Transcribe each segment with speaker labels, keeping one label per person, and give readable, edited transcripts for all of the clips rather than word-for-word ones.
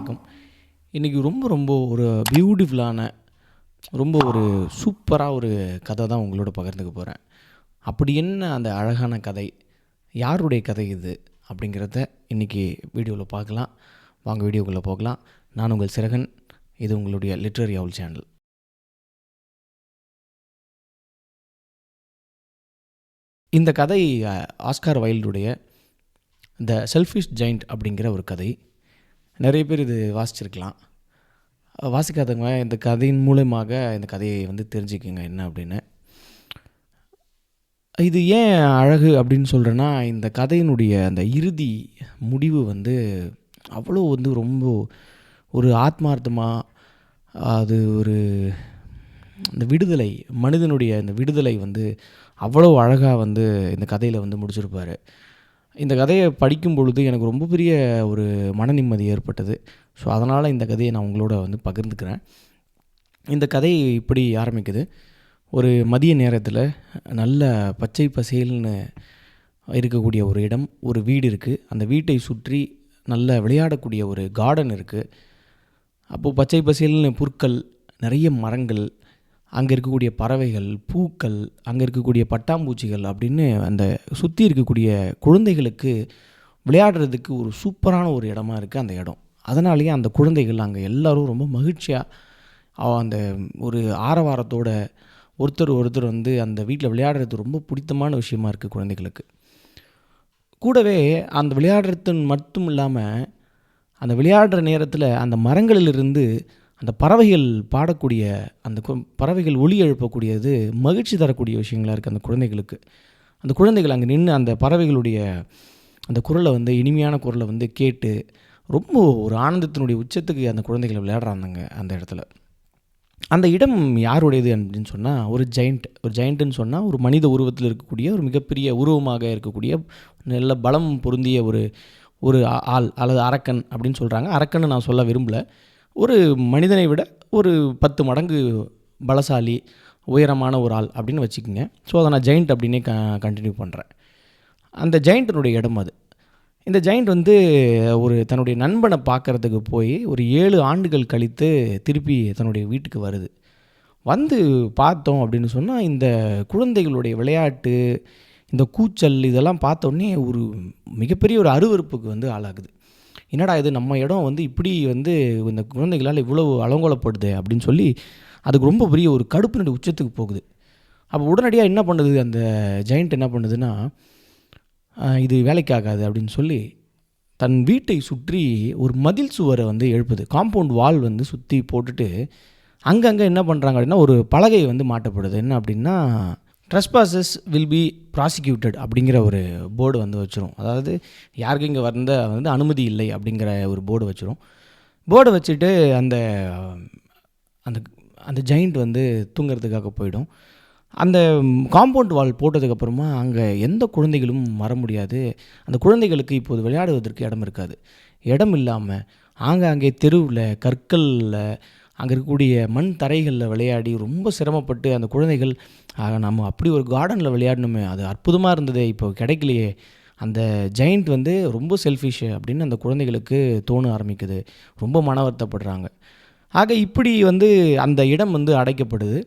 Speaker 1: வணக்கம். இன்றைக்கி ரொம்ப ஒரு பியூட்டிஃபுல்லான ஒரு சூப்பராக ஒரு கதை தான் உங்களோட பகிர்ந்துக்க போகிறேன். அப்படி என்ன அந்த அழகான கதை, யாருடைய கதை இது அப்படிங்கிறத இன்றைக்கி வீடியோவில் பார்க்கலாம். வாங்க வீடியோக்குள்ளே போகலாம். நான் உங்கள் சிறகன். இது உங்களுடைய லிட்ரரி அவுல் சேனல். இந்த கதை ஆஸ்கார் வைல்டுடைய த செல்ஃபிஷ் ஜெயண்ட் அப்படிங்கிற ஒரு கதை. நிறைய பேர் இது வாசிச்சிருக்கலாம். வாசிக்காதவங்க இந்த கதையின் மூலமாக இந்த கதையை தெரிஞ்சுக்குங்க என்ன அப்படின்னு. இது ஏன் அழகு அப்படின்னு சொல்கிறேன்னா, இந்த கதையினுடைய அந்த இறுதி முடிவு அவ்வளோ ரொம்ப ஒரு ஆத்மார்த்தமாக, அது ஒரு இந்த விடுதலை, மனிதனுடைய இந்த விடுதலை அவ்வளோ அழகாக இந்த கதையில் முடிச்சிருப்பார். இந்த கதையை படிக்கும் பொழுது எனக்கு ரொம்ப பெரிய ஒரு மன நிம்மதி ஏற்பட்டது. ஸோ அதனால் இந்த கதையை நான் உங்களோட பகிர்ந்துக்கிறேன். இந்த கதை இப்படி ஆரம்பிக்குது. ஒரு மதிய நேரத்தில் நல்ல பச்சை பசேல்னு இருக்கக்கூடிய ஒரு இடம், ஒரு வீடு இருக்குது. அந்த வீட்டை சுற்றி நல்ல விளையாடக்கூடிய ஒரு கார்டன் இருக்குது. அப்போது பச்சை பசேல்னு புற்கள், நிறைய மரங்கள், அங்கே இருக்கக்கூடிய பறவைகள், பூக்கள், அங்கே இருக்கக்கூடிய பட்டாம்பூச்சிகள் அப்படின்னு அந்த சுற்றி இருக்கக்கூடிய குழந்தைகளுக்கு விளையாடுறதுக்கு ஒரு சூப்பரான ஒரு இடமா இருக்குது அந்த இடம். அதனாலேயே அந்த குழந்தைகள் அங்கே எல்லோரும் ரொம்ப மகிழ்ச்சியாக, அந்த ஒரு ஆரவாரத்தோட ஒருத்தர் அந்த வீட்டில் விளையாடுறது ரொம்ப பிடித்தமான விஷயமா இருக்குது குழந்தைகளுக்கு. கூடவே அந்த விளையாடுறது மட்டும் இல்லாமல், அந்த விளையாடுற நேரத்தில் அந்த மரங்களிலிருந்து அந்த பறவைகள் பாடக்கூடிய, அந்த பறவைகள் ஒலி எழுப்பக்கூடியது மகிழ்ச்சி தரக்கூடிய விஷயங்களாக இருக்குது அந்த குழந்தைகளுக்கு. அந்த குழந்தைகள் அங்கே நின்று அந்த பறவைகளுடைய அந்த குரலை இனிமையான குரலை கேட்டு ரொம்ப ஒரு ஆனந்தத்தினுடைய உச்சத்துக்கு அந்த குழந்தைகள் விளையாடுறாங்க அந்த இடத்துல. அந்த இடம் யாருடையது அப்படின்னு சொன்னால், ஒரு ஜெயண்ட்டுன்னு சொன்னால் ஒரு மனித உருவத்தில் இருக்கக்கூடிய ஒரு மிகப்பெரிய உருவமாக இருக்கக்கூடிய நல்ல பலம் பொருந்திய ஒரு ஆள் அல்லது அரக்கன் அப்படின்னு சொல்கிறாங்க. அரக்கன்னு நான் சொல்ல விரும்பலை. ஒரு மனிதனை விட ஒரு 10 மடங்கு பலசாலி, உயரமான ஒரு ஆள் அப்படின்னு வச்சுக்கோங்க. ஸோ அதை நான் ஜெயண்ட் அப்படின்னே கண்டினியூ பண்ணுறேன். அந்த ஜெயண்ட்டினுடைய இடம் அது. இந்த ஜெயண்ட் ஒரு தன்னுடைய நண்பனை பார்க்குறதுக்கு போய் ஒரு 7 ஆண்டுகள் கழித்து திருப்பி தன்னுடைய வீட்டுக்கு வருது. பார்த்தோம் அப்படின்னு சொன்னால், இந்த குழந்தைகளுடைய விளையாட்டு, இந்த கூச்சல், இதெல்லாம் பார்த்தோன்னே ஒரு மிகப்பெரிய ஒரு அருவருப்புக்கு ஆளாகுது. என்னடா இது, நம்ம இடம் இப்படி இந்த குழந்தைகளால் இவ்வளோ அலங்கோலப்படுது அப்படின்னு சொல்லி அதுக்கு ரொம்ப பெரிய ஒரு கடுப்பினுடைய உச்சத்துக்கு போகுது. அப்போ உடனடியாக என்ன பண்ணுது, அந்த ஜெயண்ட் என்ன பண்ணுதுன்னா, இது வேலைக்கு ஆகாது அப்படின்னு சொல்லி தன் வீட்டை சுற்றி ஒரு மதில் சுவரை எழுப்புது. காம்பவுண்ட் வால் சுற்றி போட்டுட்டு அங்கங்கே என்ன பண்ணுறாங்க அப்படின்னா, ஒரு பலகை மாட்டப்படுது. என்ன அப்படின்னா, ட்ரெஸ்பாசஸ் வில் பி ப்ராசிக்யூட்டட் அப்படிங்கிற ஒரு போர்டு வச்சிரும். அதாவது யாருக்கும் இங்கே அனுமதி இல்லை அப்படிங்கிற ஒரு போர்டு வச்சிரும். போர்டை வச்சுட்டு அந்த அந்த அந்த ஜெயண்ட் தூங்கிறதுக்காக போயிடும். அந்த காம்பவுண்ட் வால் போட்டதுக்கப்புறமா அங்கே எந்த குழந்தைகளும் வர முடியாது. அந்த குழந்தைகளுக்கு இப்போது விளையாடுவதற்கு இடம் இருக்காது. இடம் இல்லாமல் ஆங்காங்கே தெருவில், கற்களில், அங்கே இருக்கக்கூடிய மண் தரைகளில் விளையாடி ரொம்ப சிரமப்பட்டு அந்த குழந்தைகள், நம்ம அப்படி ஒரு கார்டனில் விளையாடணுமே, அது அற்புதமாக இருந்ததே, இப்போ கிடைக்கலையே. அந்த ஜெயண்ட் ரொம்ப செல்ஃபிஷ் அப்படின்னு அந்த குழந்தைகளுக்கு தோண ஆரம்பிக்குது. ரொம்ப மன வருத்தப்படுறாங்க. ஆக இப்படி அந்த இடம் அடைக்கப்படுது.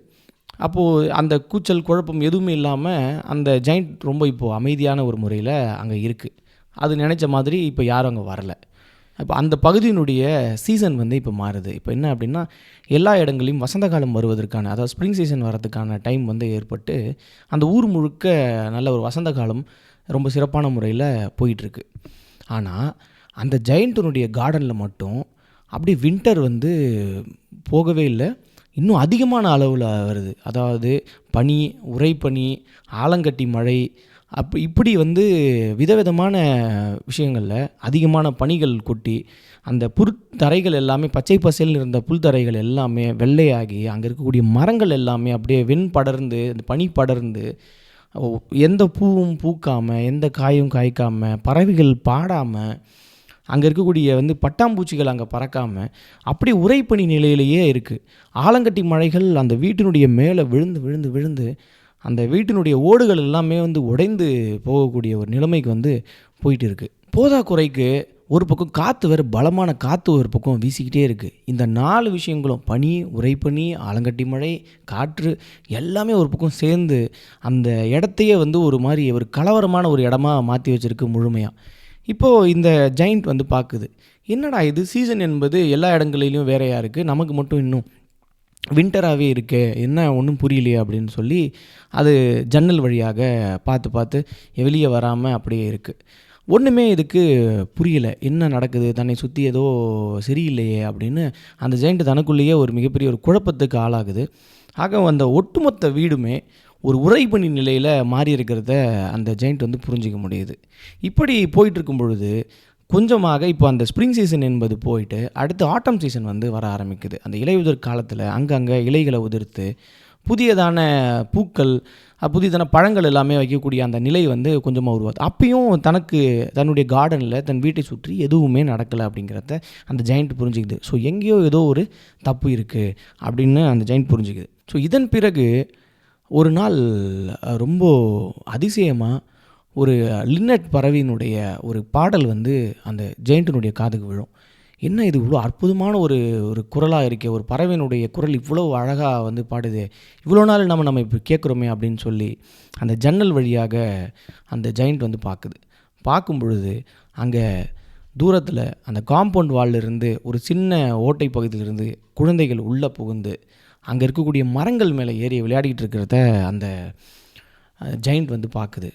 Speaker 1: அப்போது அந்த கூச்சல் குழப்பம் எதுவுமே இல்லாமல் அந்த ஜெயண்ட் ரொம்ப இப்போது அமைதியான ஒரு முறையில் அங்கே இருக்குது. அது நினச்ச மாதிரி இப்போ யாரும் அங்கே வரலை. இப்போ அந்த பகுதியினுடைய சீசன் இப்போ மாறுது. இப்போ என்ன அப்படின்னா, எல்லா இடங்களையும் வசந்த காலம் வருவதற்கான, அதாவது ஸ்ப்ரிங் சீசன் வரதுக்கான டைம் ஏற்பட்டு அந்த ஊர் முழுக்க நல்ல ஒரு வசந்த காலம் ரொம்ப சிறப்பான முறையில் போயிட்டுருக்கு. ஆனால் அந்த ஜெயண்ட்டினுடைய கார்டனில் மட்டும் அப்படி வின்டர் போகவே இல்லை, இன்னும் அதிகமான அளவில் வருது. அதாவது பனி, உறைபனி, ஆலங்கட்டி மழை, இப்படி விதவிதமான விஷயங்களில் அதிகமான பனிகள் கொட்டி அந்த புல்தரைகள் எல்லாமே, பச்சை பசேல்னு இருந்த புல்தரைகள் எல்லாமே வெள்ளையாகி, அங்கே இருக்கக்கூடிய மரங்கள் எல்லாமே அப்படியே படர்ந்து, அந்த பனி படர்ந்து, எந்த பூவும் பூக்காமல், எந்த காயும் காய்க்காமல், பறவைகள் பாடாமல், அங்கே இருக்கக்கூடிய பட்டாம்பூச்சிகள் அங்கே பறக்காமல் அப்படி உறைபனி நிலையிலேயே இருக்குது. ஆலங்கட்டி மழைகள் அந்த வீட்டினுடைய மேலே விழுந்து விழுந்து விழுந்து அந்த வீட்டினுடைய ஓடுகள் எல்லாமே உடைந்து போகக்கூடிய ஒரு நிலைமைக்கு போயிட்டு இருக்குது. போதாக்குறைக்கு ஒரு பக்கம் காற்று வேறு பலமான காற்று ஒரு பக்கம் வீசிக்கிட்டே இருக்குது. இந்த 4 விஷயங்களும் பனி, உறைபனி, ஆலங்கட்டி மழை, காற்று எல்லாமே ஒரு பக்கம் சேர்ந்து அந்த இடத்தையே வந்து ஒரு மாதிரி ஒரு கலவரமான ஒரு இடமா மாற்றி வச்சுருக்கு முழுமையாக. இப்போது இந்த ஜெயண்ட் வந்து பார்க்குது, என்னடா இது சீசன் என்பது எல்லா இடங்களிலும் வேறையாக இருக்குது, நமக்கு மட்டும் இன்னும் வின்டராகவே இருக்கே, என்ன ஒன்றும் புரியலையே அப்படின்னு சொல்லி அது ஜன்னல் வழியாக பார்த்து பார்த்து வெளியே வராமல் அப்படியே இருக்குது. ஒன்றுமே இதுக்கு புரியலை, என்ன நடக்குது, தன்னை சுற்றி ஏதோ சரியில்லையே அப்படின்னு அந்த ஜெயண்ட் தனக்குள்ளேயே ஒரு மிகப்பெரிய ஒரு குழப்பத்துக்கு ஆளாகுது. ஆக அந்த ஒட்டுமொத்த வீடுமே ஒரு உறைபனி நிலையில் மாறி இருக்கிறத அந்த ஜெயண்ட் வந்து புரிஞ்சிக்க முடியுது. இப்படி போயிட்டுருக்கும் பொழுது கொஞ்சமாக இப்போ அந்த ஸ்ப்ரிங் சீசன் என்பது போயிட்டு அடுத்து ஆட்டம் சீசன் வந்து வர ஆரம்பிக்குது. அந்த இலையுதிர் காலத்தில் அங்கங்கே இலைகளை உதிர்த்து புதியதான பூக்கள், புதியதான பழங்கள் எல்லாமே வைக்கக்கூடிய அந்த நிலை வந்து கொஞ்சமாக உருவாது. அப்பயும் தன்னுடைய கார்டனில் தன் வீட்டை சுற்றி எதுவுமே நடக்கலை அப்படிங்கிறத அந்த ஜெயண்ட் புரிஞ்சுக்குது. ஸோ எங்கேயோ ஏதோ ஒரு தப்பு இருக்குது அப்படின்னு அந்த ஜெயண்ட் புரிஞ்சுக்குது. ஸோ இதன் பிறகு ஒரு நாள் ரொம்ப அதிசயமாக ஒரு லின்னட் பறவையினுடைய ஒரு பாடல் வந்து அந்த ஜெயண்ட்டினுடைய காதுக்கு விழும். என்ன இது இவ்வளோ அற்புதமான ஒரு ஒரு குரலாக இருக்கே, ஒரு பறவையினுடைய குரல் இவ்வளோ அழகாக வந்து பாடுதே, இவ்வளோ நாள் நம்ம இப்போ கேட்குறோமே அப்படின்னு சொல்லி அந்த ஜன்னல் வழியாக அந்த ஜெயண்ட் வந்து பார்க்கும் பொழுது அங்கே தூரத்தில் அந்த காம்பவுண்ட் வால்லிருந்து ஒரு சின்ன ஓட்டை பகுதியிலிருந்து குழந்தைகள் உள்ளே புகுந்து அங்கே இருக்கக்கூடிய மரங்கள் மேலே ஏறி விளையாடிக்கிட்டு இருக்கிறத அந்த ஜெயண்ட் வந்து பார்க்குது.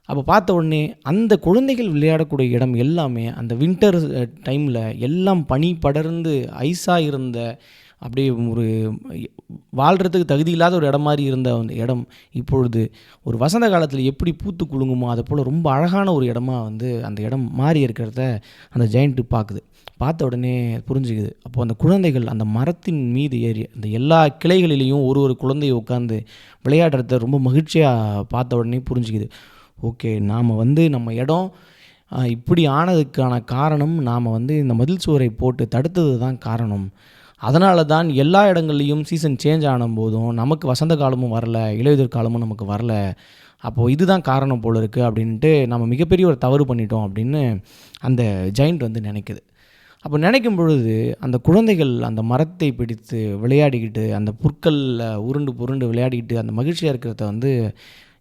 Speaker 1: அப்போ பார்த்த உடனே அந்த குழந்தைகள் விளையாடக்கூடிய இடம் எல்லாமே அந்த வின்டர் டைமில் எல்லாம் பனி படர்ந்து ஐஸாக இருந்த, அப்படியே ஒரு வாழ்கிறதுக்கு தகுதி இல்லாத ஒரு இடம் மாதிரி இருந்த அந்த இடம் இப்பொழுது ஒரு வசந்த காலத்தில் எப்படி பூத்து குலுங்குமோ அதை போல் ரொம்ப அழகான ஒரு இடமா வந்து அந்த இடம் மாறி இருக்கிறத அந்த ஜெயண்ட்டு பார்க்குது. பார்த்த உடனே புரிஞ்சுக்குது. அப்போது அந்த குழந்தைகள் அந்த மரத்தின் மீது ஏறி அந்த எல்லா கிளைகளிலையும் ஒரு ஒரு குழந்தையை உட்காந்து விளையாடுறத ரொம்ப மகிழ்ச்சியாக பார்த்த உடனே புரிஞ்சுக்குது. ஓகே, நாம் வந்து நம்ம இடம் இப்படி ஆனதுக்கான காரணம் நாம் வந்து இந்த மதில் சுவரை போட்டு தடுத்தது தான் காரணம். அதனால தான் எல்லா இடங்கள்லையும் சீசன் சேஞ்ச் ஆன போதும் நமக்கு வசந்த காலமும் வரல, இலையுதிர் காலமும் நமக்கு வரல. அப்போது இதுதான் காரணம் போல் இருக்குது அப்படின்ட்டு நம்ம மிகப்பெரிய ஒரு தவறு பண்ணிட்டோம் அப்படின்னு அந்த ஜெயண்ட் வந்து நினைக்குது. அப்போ நினைக்கும் பொழுது அந்த குழந்தைகள் அந்த மரத்தை பிடித்து விளையாடிக்கிட்டு அந்த புற்களில் உருண்டு புருண்டு விளையாடிக்கிட்டு அந்த மகிழ்ச்சியாக இருக்கிறத வந்து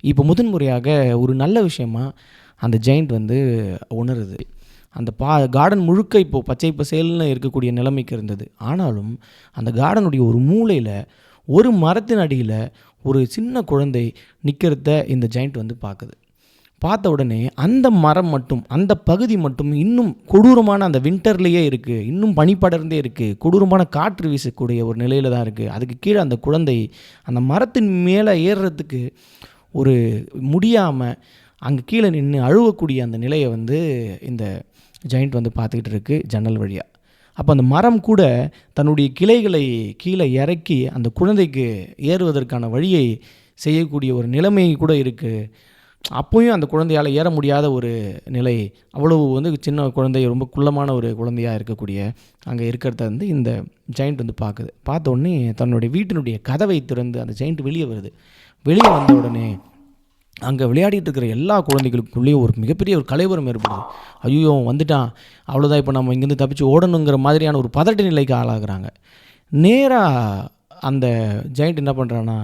Speaker 1: இப்போ முதன்முறையாக ஒரு நல்ல விஷயமா அந்த ஜெயண்ட் வந்து உணருது. அந்த கார்டன் முழுக்க இப்போது பச்சை பசேல்னு இருக்கக்கூடிய நிலைமைக்கு இருந்தது. ஆனாலும் அந்த கார்டனுடைய ஒரு மூலையில் ஒரு மரத்தின் அடியில் ஒரு சின்ன குழந்தை நிற்கிறத இந்த ஜெயண்ட் வந்து பார்க்குது. பார்த்த உடனே அந்த மரம் மட்டும், அந்த பகுதி மட்டும் இன்னும் கொடூரமான அந்த வின்டர்லேயே இருக்குது, இன்னும் பனிப்படர்ந்தே இருக்குது, கொடூரமான காற்று வீசக்கூடிய ஒரு நிலையில் தான் இருக்குது. அதுக்கு கீழே அந்த குழந்தை அந்த மரத்தின் மேலே ஏறுறதுக்கு ஒரு முடியாமல் அங்கே கீழே நின்று அழுவக்கூடிய அந்த நிலையை வந்து இந்த ஜெயண்ட் வந்து பார்த்துக்கிட்டு இருக்குது ஜன்னல் வழியாக. அப்போ அந்த மரம் கூட தன்னுடைய கிளைகளை கீழே இறக்கி அந்த குழந்தைக்கு ஏறுவதற்கான வழியை செய்யக்கூடிய ஒரு நிலைமை கூட இருக்குது. அப்போயும் அந்த குழந்தையால் ஏற முடியாத ஒரு நிலை, அவ்வளவு வந்து சின்ன குழந்தை, ரொம்ப குள்ளமான ஒரு குழந்தையாக இருக்கக்கூடிய அங்கே இருக்கிறத வந்து இந்த ஜெயண்ட் வந்து பார்க்குது. பார்த்த உடனே தன்னுடைய வீட்டினுடைய கதவை திறந்து அந்த ஜெயண்ட் வெளியே வருது. வெளியே வந்த உடனே அங்கே விளையாடிட்டு இருக்கிற எல்லா குழந்தைகளுக்குள்ளேயும் ஒரு மிகப்பெரிய ஒரு கலைவரம் ஏற்படுது. ஐயோ வந்துட்டான், அவ்வளோதான், இப்போ நம்ம இங்கேருந்து தப்பிச்சு ஓடணுங்கிற மாதிரியான ஒரு பதட்ட நிலைக்கு ஆளாகிறாங்க. நேராக அந்த ஜெயண்ட் என்ன பண்ணுறான்னா,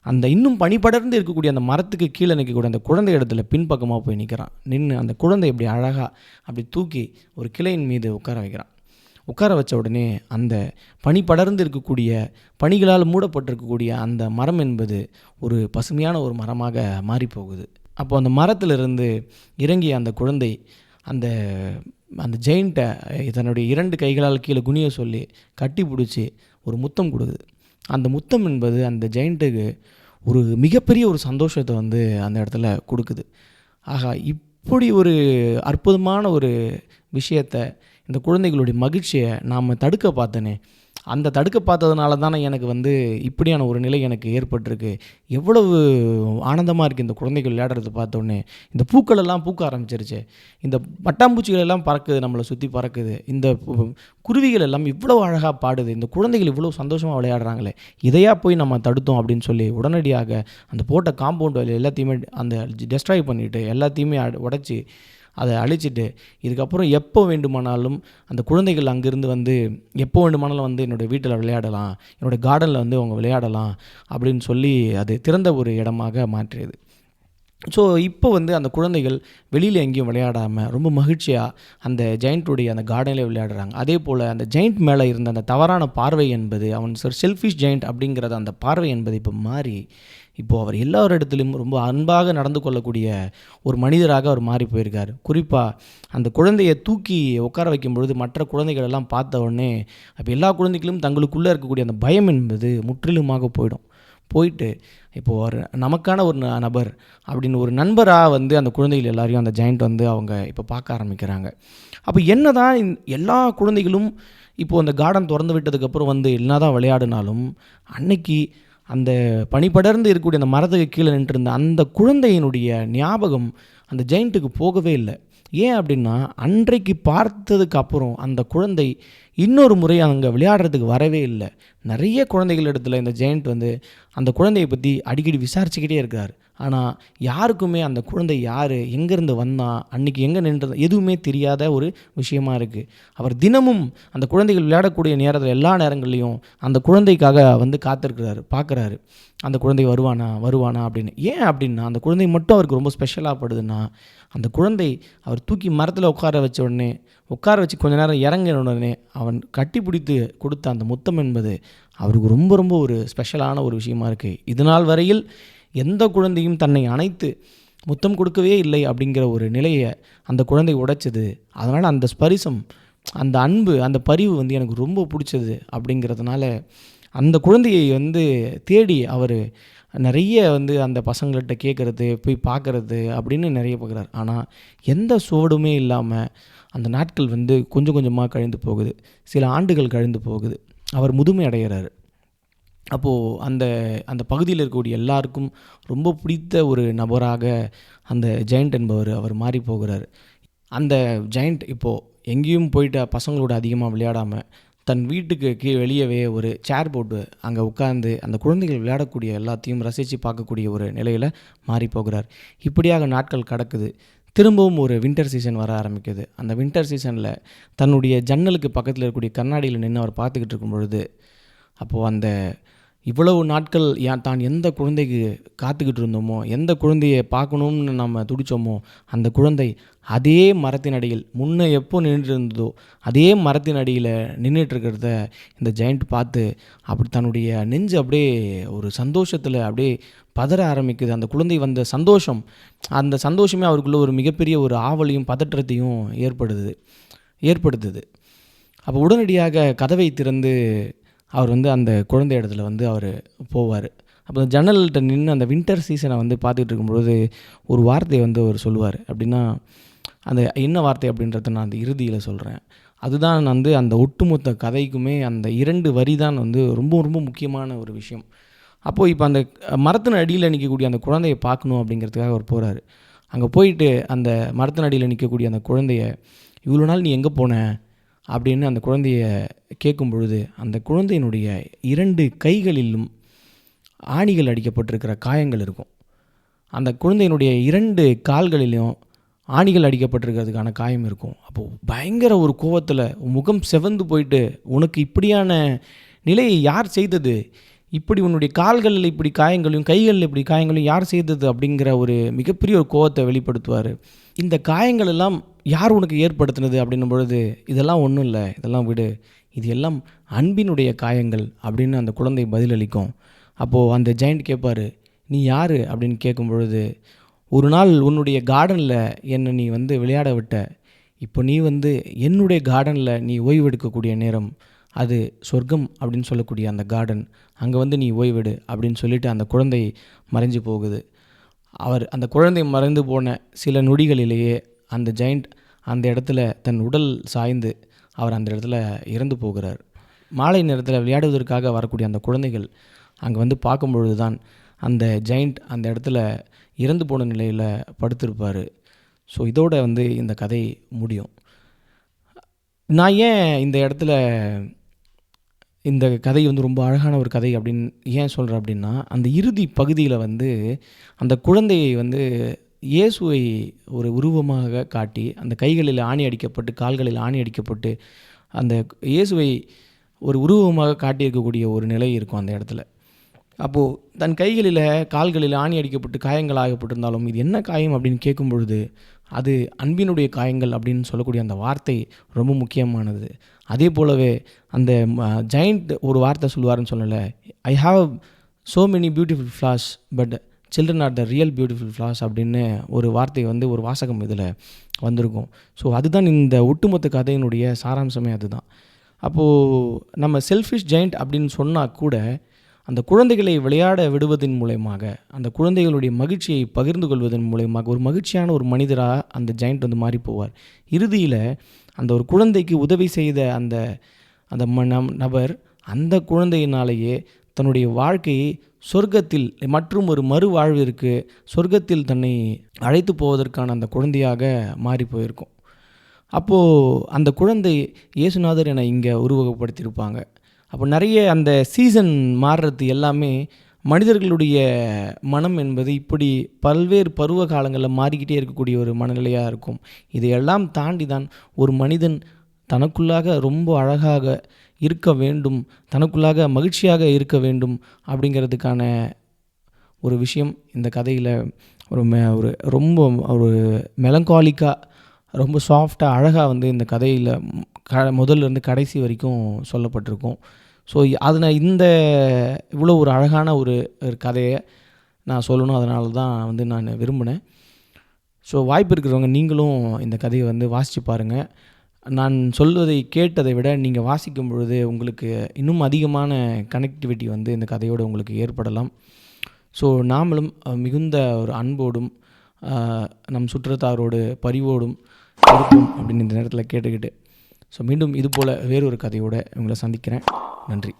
Speaker 1: அந்த இன்னும் பனிப்படர்ந்து இருக்கக்கூடிய அந்த மரத்துக்கு கீழே நிற்கக்கூடிய அந்த குழந்தை இடத்துல பின்பக்கமாக போய் நிற்கிறான். நின்று அந்த குழந்தை இப்படி அழகாக அப்படி தூக்கி ஒரு கிளையின் மீது உட்கார வைக்கிறான். உட்கார வச்ச உடனே அந்த பனி படர்ந்து இருக்கக்கூடிய, பனிகளால் மூடப்பட்டிருக்கக்கூடிய அந்த மரம் என்பது ஒரு பசுமையான ஒரு மரமாக மாறிப்போகுது. அப்போ அந்த மரத்திலிருந்து இறங்கிய அந்த குழந்தை அந்த அந்த ஜெயண்ட்டை தன்னுடைய 2 கைகளால் கீழே குனிய சொல்லி கட்டி பிடிச்சி ஒரு முத்தம் கொடுக்குது. அந்த முத்தம் என்பது அந்த ஜெயண்ட்டுக்கு ஒரு மிகப்பெரிய ஒரு சந்தோஷத்தை வந்து அந்த இடத்துல கொடுக்குது. ஆகா, இப்படி ஒரு அற்புதமான ஒரு விஷயத்தை, இந்த குழந்தைகளுடைய மகிழ்ச்சியை நாம் தடுக்க பார்த்தனே, அந்த தடுக்க பார்த்ததுனால தானே எனக்கு வந்து இப்படியான ஒரு நிலை எனக்கு ஏற்பட்டிருக்கு. எவ்வளவு ஆனந்தமாக இருக்குது இந்த குழந்தைகள் விளையாடுறத பார்த்தோன்னே. இந்த பூக்களெல்லாம் பூக்க ஆரம்பிச்சிருச்சு, இந்த பட்டாம்பூச்சிகள் எல்லாம் பறக்குது, நம்மளை சுற்றி பறக்குது, இந்த குருவிகள் எல்லாம் இவ்வளோ அழகாக பாடுது, இந்த குழந்தைகள் இவ்வளோ சந்தோஷமாக விளையாடுறாங்களே, இதையா போய் நம்ம தடுத்தோம் அப்படின்னு சொல்லி உடனடியாக அந்த போட்ட காம்பவுண்ட் வேலை எல்லாத்தையுமே அந்த டெஸ்ட்ராய் பண்ணிவிட்டு எல்லாத்தையுமே உடச்சி அதை அழிச்சிட்டு இதுக்கப்புறம் எப்போ வேண்டுமானாலும் அந்த குழந்தைகள் அங்கேருந்து வந்து எப்போ வேண்டுமானாலும் வந்து என்னோடய வீட்டில் விளையாடலாம், என்னோடய கார்டனில் வந்து அவங்க விளையாடலாம் அப்படின்னு சொல்லி அது திறந்த ஒரு இடமாக மாற்றியது. ஸோ இப்போ வந்து அந்த குழந்தைகள் வெளியில் எங்கேயும் விளையாடாமல் ரொம்ப மகிழ்ச்சியாக அந்த ஜெயண்ட்டுடைய அந்த கார்டனில் விளையாடுறாங்க. அதே போல் அந்த ஜெயண்ட் மேலே இருந்த அந்த தவறான பார்வை என்பது, அவன் செல்ஃபிஷ் ஜெயண்ட் அப்படிங்கிறது அந்த பார்வை என்பது இப்போ மாறி, இப்போது அவர் எல்லாரிடத்திலும் ரொம்ப அன்பாக நடந்து கொள்ளக்கூடிய ஒரு மனிதராக அவர் மாறி போயிருக்கார். குறிப்பாக அந்த குழந்தையை தூக்கி உட்கார வைக்கும் பொழுது மற்ற குழந்தைகள் எல்லாம் பார்த்த உடனே அப்போ எல்லா குழந்தைகளும் தங்களுக்குள்ளே இருக்கக்கூடிய அந்த பயம் என்பது முற்றிலுமாக போயிட்டு இப்போது ஒரு நமக்கான ஒரு நபர் அப்படின்னு ஒரு நண்பராக வந்து அந்த குழந்தைகள் எல்லாரையும் அந்த ஜெயண்ட் வந்து அவங்க இப்போ பார்க்க ஆரம்பிக்கிறாங்க. அப்போ என்ன தான் எல்லா குழந்தைகளும் இப்போது அந்த கார்டன் திறந்து விட்டதுக்கப்புறம் வந்து என்ன தான் விளையாடினாலும், அன்னைக்கு அந்த பனிபடர்ந்து இருக்கக்கூடிய அந்த மரத்துக்கு கீழே நின்றுருந்த அந்த குழந்தையினுடைய ஞாபகம் அந்த ஜெயண்ட்டுக்கு போகவே இல்லை. ஏன் அப்படின்னா, அன்றைக்கு பார்த்ததுக்கு அப்புறம் அந்த குழந்தை இன்னொரு முறை அங்கே விளையாடுறதுக்கு வரவே இல்லை. நிறைய குழந்தைகளிடத்தில் இந்த ஜெயண்ட் வந்து அந்த குழந்தையை பற்றி அடிக்கடி விசாரிச்சுக்கிட்டே இருக்கார். ஆனால் யாருக்குமே அந்த குழந்தை யார், எங்கேருந்து வந்தான், அன்றைக்கி எங்கே நின்றது எதுவுமே தெரியாத ஒரு விஷயமா இருக்குது. அவர் தினமும் அந்த குழந்தைகள் விளையாடக்கூடிய நேரத்தில் எல்லா நேரங்கள்லையும் அந்த குழந்தைக்காக வந்து காத்திருக்கிறாரு, பார்க்குறாரு. அந்த குழந்தை வருவானா அப்படின்னு. ஏன் அப்படின்னா, அந்த குழந்தை மட்டும் அவருக்கு ரொம்ப ஸ்பெஷலாக படுதுன்னா, அந்த குழந்தை அவர் தூக்கி மரத்தில் உட்கார வச்சு கொஞ்ச நேரம் இறங்கின உடனே அவன் கட்டி பிடித்து கொடுத்த அந்த முத்தம் என்பது அவருக்கு ரொம்ப ரொம்ப ஒரு ஸ்பெஷலான ஒரு விஷயமா இருக்குது. இதனால் வரையில் எந்த குழந்தையும் தன்னை அணைத்து முத்தம் கொடுக்கவே இல்லை அப்படிங்கிற ஒரு நிலையை அந்த குழந்தை உடைச்சது. அதனால் அந்த ஸ்பரிசம், அந்த அன்பு, அந்த பரிவு வந்து எனக்கு ரொம்ப பிடிச்சது. அப்படிங்கிறதுனால அந்த குழந்தையை வந்து தேடி அவர் நிறைய வந்து அந்த பசங்கள்கிட்ட கேட்குறது, போய் பார்க்குறது அப்படின்னு நிறைய பார்க்குறாரு. ஆனால் எந்த சுவடுமே இல்லாமல் அந்த நாட்கள் வந்து கொஞ்சம் கொஞ்சமாக கழிந்து போகுது. சில ஆண்டுகள் கழிந்து போகுது. அவர் முதுமை அடைகிறார். அப்போது அந்த அந்த பகுதியில் இருக்கக்கூடிய எல்லாருக்கும் ரொம்ப பிடித்த ஒரு நபராக அந்த ஜெயண்ட் என்பவர் அவர் மாறி போகிறார். அந்த ஜெயண்ட் இப்போது எங்கேயும் போயிட்டு பசங்களோட அதிகமாக விளையாடாமல் தன் வீட்டுக்கு வெளியவே ஒரு சேர் போட்டு அங்கே உட்கார்ந்து அந்த குழந்தைகள் விளையாடக்கூடிய எல்லாத்தையும் ரசித்து பார்க்கக்கூடிய ஒரு நிலையில் மாறி போகிறார். இப்படியாக நாட்கள் கடக்குது. திரும்பவும் ஒரு வின்டர் சீசன் வர ஆரம்பிக்குது. அந்த வின்டர் சீசனில் தன்னுடைய ஜன்னலுக்கு பக்கத்தில் இருக்கக்கூடிய கண்ணாடியில் நின்று அவர் பார்த்துக்கிட்டு இருக்கும் பொழுது, அப்போது அந்த இவ்வளவு நாட்கள் தான் எந்த குழந்தைக்கு காத்துக்கிட்டு இருந்தோமோ, எந்த குழந்தையை பார்க்கணும்னு நம்ம துடித்தோமோ, அந்த குழந்தை அதே மரத்தின் அடியில் முன்ன எப்போ நின்றுட்டு இருந்ததோ அதே மரத்தின் அடியில் நின்றுட்டுருக்கிறத இந்த ஜெயண்ட் பார்த்து அப்படி தன்னுடைய நெஞ்சு அப்படியே ஒரு சந்தோஷத்தில் அப்படியே பதற ஆரம்பிக்குது. அந்த குழந்தை வந்த சந்தோஷம், அந்த சந்தோஷமே அவருக்குள்ள ஒரு மிகப்பெரிய ஒரு ஆவலையும் பதற்றத்தையும் ஏற்படுத்துது. அப்போ உடனடியாக கதவை திறந்து அவர் வந்து அந்த குழந்தை இடத்துல வந்து அவர் போவார். அப்போ ஜன்னல்கிட்ட நின்று அந்த வின்டர் சீசனை வந்து பார்த்துக்கிட்டு இருக்கும்பொழுது ஒரு வார்த்தையை வந்து அவர் சொல்லுவார். அப்படின்னா அந்த என்ன வார்த்தை அப்படின்றத நான் அந்த இறுதியில் சொல்கிறேன். அதுதான் வந்து அந்த ஒட்டுமொத்த கதைக்குமே அந்த 2 வரி தான் வந்து ரொம்ப ரொம்ப முக்கியமான ஒரு விஷயம். அப்போது இப்போ அந்த மரத்தின் அடியில் நிற்கக்கூடிய அந்த குழந்தையை பார்க்கணும் அப்படிங்கிறதுக்காக அவர் போகிறாரு. அங்கே போயிட்டு அந்த மரத்தின் அடியில் நிற்கக்கூடிய அந்த குழந்தைய, இவ்வளோ நாள் நீ எங்கே போன அப்படின்னு அந்த குழந்தைய கேட்கும் பொழுது, அந்த குழந்தையினுடைய 2 கைகளிலும் ஆணிகள் அடிக்கப்பட்டிருக்கிற காயங்கள் இருக்கும். அந்த குழந்தையினுடைய 2 கால்களிலும் ஆணிகள் அடிக்கப்பட்டிருக்கிறதுக்கான காயம் இருக்கும். அப்போது பயங்கர ஒரு கோவத்தில் முகம் செவந்து போயிட்டு, உனக்கு இப்படியான நிலையை யார் செய்தது, இப்படி உன்னுடைய கால்களில் இப்படி காயங்களையும் கைகளில் இப்படி காயங்களையும் யார் செய்தது அப்படிங்கிற ஒரு மிகப்பெரிய ஒரு கோவத்தை வெளிப்படுத்துவார். இந்த காயங்கள் எல்லாம் யார் உனக்கு ஏற்படுத்தினது அப்படின்னும் பொழுது, இதெல்லாம் ஒன்றும் இல்லை, இதெல்லாம் விடு, இது எல்லாம் அன்பினுடைய காயங்கள் அப்படின்னு அந்த குழந்தை பதிலளிக்கும். அப்போது அந்த ஜெயண்ட் கேட்பார், நீ யார் அப்படின்னு கேட்கும் பொழுது, ஒரு நாள் உன்னுடைய கார்டனில் என்னை நீ வந்து விளையாட விட்ட, இப்போ நீ வந்து என்னுடைய கார்டனில் நீ ஓய்வெடுக்கக்கூடிய நேரம், அது சொர்க்கம் அப்படின்னு சொல்லக்கூடிய அந்த கார்டன், அங்கே வந்து நீ ஓய்வெடு அப்படின்னு சொல்லிவிட்டு அந்த குழந்தை மறைஞ்சு போகுது. அந்த குழந்தை மறைந்து போன சில நொடிகளிலேயே அந்த ஜெயண்ட் அந்த இடத்துல தன் உடல் சாய்ந்து அவர் அந்த இடத்துல இறந்து போகிறார். மாலை நேரத்தில் விளையாடுவதற்காக வரக்கூடிய அந்த குழந்தைகள் அங்கே வந்து பார்க்கும்பொழுது தான் அந்த ஜெயண்ட் அந்த இடத்துல இறந்து போன நிலையில் படுத்திருப்பார். ஸோ இதோட வந்து இந்த கதை முடியும். நான் ஏன் இந்த இடத்துல இந்த கதை வந்து ரொம்ப அழகான ஒரு கதை அப்படின்னு ஏன் சொல்கிறேன் அப்படின்னா, அந்த இறுதி பகுதியில் வந்து அந்த குழந்தையை வந்து இயேசுவை ஒரு உருவமாக காட்டி அந்த கைகளில் ஆணி அடிக்கப்பட்டு கால்களில் ஆணி அடிக்கப்பட்டு அந்த இயேசுவை ஒரு உருவமாக காட்டியிருக்கக்கூடிய ஒரு நிலை இருக்கும் அந்த இடத்துல. அப்போது தன் கைகளில் கால்களில் ஆணி அடிக்கப்பட்டு காயங்கள் ஆகப்பட்டிருந்தாலும் இது என்ன காயம் அப்படின்னு கேட்கும் பொழுது அது அன்பினுடைய காயங்கள் அப்படின்னு சொல்லக்கூடிய அந்த வார்த்தை ரொம்ப முக்கியமானது. அதே போலவே அந்த ஜெயண்ட் ஒரு வார்த்தை சொல்லுவார்னு சொல்லலை, I have so many beautiful flaws but children are the real beautiful flaws அப்படின்னு ஒரு வார்த்தை ஒரு வாசகம் இதில் வந்திருக்கும். ஸோ அதுதான் இந்த ஒட்டுமொத்த கதையினுடைய சாராம்சமே அதுதான். அப்போது நம்ம செல்ஃபிஷ் ஜெயண்ட் அப்படின்னு சொன்னால் கூட அந்த குழந்தைகளை விளையாட விடுவதன் மூலயமாக அந்த குழந்தைகளுடைய மகிழ்ச்சியை பகிர்ந்து கொள்வதன் மூலயமாக ஒரு மகிழ்ச்சியான ஒரு மனிதராக அந்த ஜெயண்ட் மாறி போவார். இறுதியில் அந்த ஒரு குழந்தைக்கு உதவி செய்த அந்த அந்த நபர் அந்த குழந்தையினாலேயே தன்னுடைய வாழ்க்கையை சொர்க்கத்தில் மற்றும் ஒரு மறு வாழ்விற்கு சொர்க்கத்தில் தன்னை அழைத்து போவதற்கான அந்த குழந்தையாக மாறி போயிருக்கும். அப்போது அந்த குழந்தை இயேசுநாதர் என இங்கே உருவகப்படுத்தியிருப்பாங்க. அப்போ நிறைய அந்த சீசன் மாறுறது எல்லாமே மனிதர்களுடைய மனம் என்பது இப்படி பல்வேறு பருவ காலங்களில் மாறிக்கிட்டே இருக்கக்கூடிய ஒரு மனநிலையாக இருக்கும். இதையெல்லாம் தாண்டி தான் ஒரு மனிதன் தனக்குள்ளாக ரொம்ப அழகாக இருக்க வேண்டும், தனக்குள்ளாக மகிழ்ச்சியாக இருக்க வேண்டும் அப்படிங்கிறதுக்கான ஒரு விஷயம் இந்த கதையில் ஒரு ரொம்ப ஒரு மெலங்காலிக்காக ரொம்ப சாஃப்டாக அழகாக இந்த கதையில் முதல்லேருந்து கடைசி வரைக்கும் சொல்லப்பட்டிருக்கும். ஸோ அதில் இவ்வளோ ஒரு அழகான ஒரு கதையை நான் சொல்லணும், அதனால தான் நான் விரும்பினேன். ஸோ வாய்ப்பு இருக்கிறவங்க நீங்களும் இந்த கதையை வாசித்து பாருங்கள். நான் சொல்வதை கேட்டதை விட நீங்கள் வாசிக்கும் பொழுது உங்களுக்கு இன்னும் அதிகமான கனெக்டிவிட்டி இந்த கதையோடு உங்களுக்கு ஏற்படலாம். ஸோ நாமளும் மிகுந்த ஒரு அன்போடும் நம் சுற்றத்தாரோடு பரிவோடும் இருப்போம் அப்படின்னு இந்த நேரத்தில் கேட்டுக்கிட்டு, ஸோ மீண்டும் இதுபோல் வேறொரு கதையோடு உங்களை சந்திக்கிறேன். நன்றி.